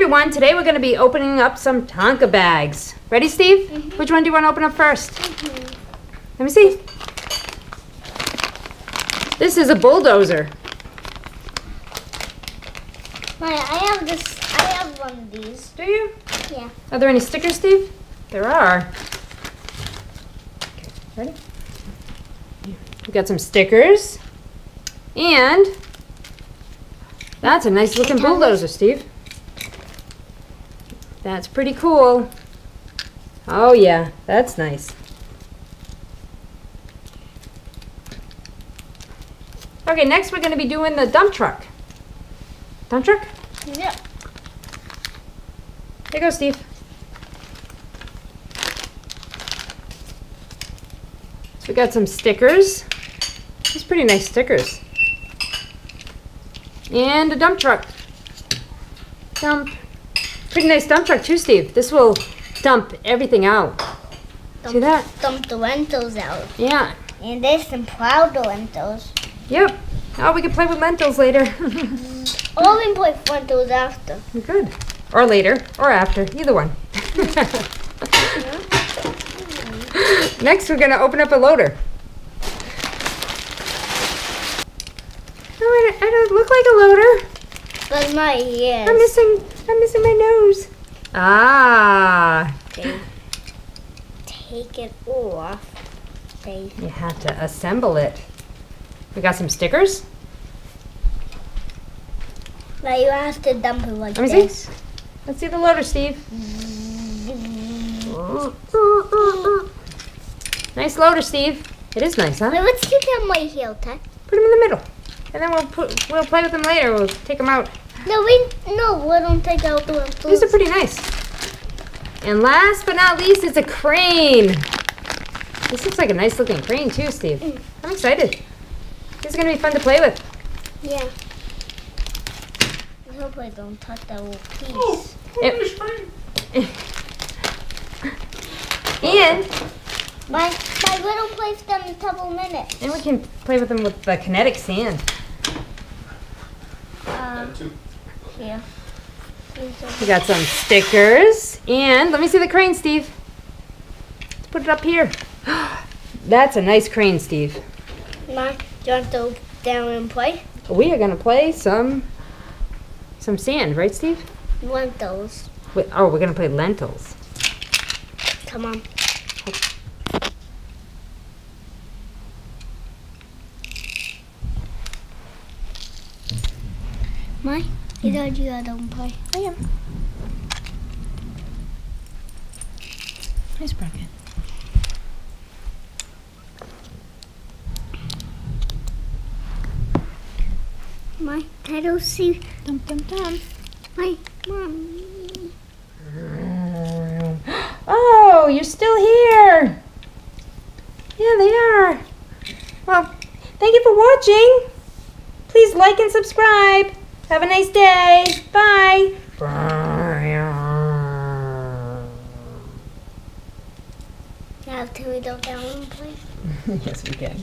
everyone, today we're going to be opening up some Tonka bags. Ready, Steve? Mm-hmm. Which one do you want to open up first? Mm-hmm. Let me see. This is a bulldozer. Maya, I have one of these. Do you? Yeah. Are there any stickers, Steve? There are. Okay, ready? We got some stickers. And that's a nice looking bulldozer, Steve. That's pretty cool. Oh yeah, that's nice. Okay, next we're going to be doing the dump truck. Dump truck? Yeah. There you go, Steve. So we got some stickers. These pretty nice stickers. And a dump truck. Pretty nice dump truck too, Steve. This will dump everything out. See that? Dump the lentils out. Yeah. And there's some proud lentils. Yep. Oh, we can play with lentils later. Or we can play with lentils after. Good. Or later, or after, either one. Next, we're going to open up a loader. Oh, I don't look like a loader. But my ears. I'm missing my nose. Ah. Take it off. You have to assemble it. We got some stickers. Now you have to dump it like Let me this. see. Let's see the loader, Steve. Nice loader, Steve. It is nice, huh? Wait, let's keep them right here, okay? Put them in the middle, and then we'll play with them later. We'll take them out. No, we don't take out the lentils. These are pretty nice. And last but not least, it's a crane. This looks like a nice looking crane too, Steve. I'm excited. These are gonna be fun to play with. Yeah. I hope I don't touch that little piece. And My little place done in a couple minutes. we can play with them with the kinetic sand. Yeah. We got some stickers, and let me see the crane, Steve. Let's put it up here. That's a nice crane, Steve. Ma, do you want to go down and play? We are gonna play some sand, right, Steve? Lentils. Oh, we're gonna play lentils. Come on. Mai, you don't play. I am. Nice bracket. Mai, I don't see. Dum dum dum. My mom. Oh, you're still here. Yeah, they are. Well, thank you for watching. Please like and subscribe. Have a nice day. Bye. Now, can we go down and play? Yes, we can.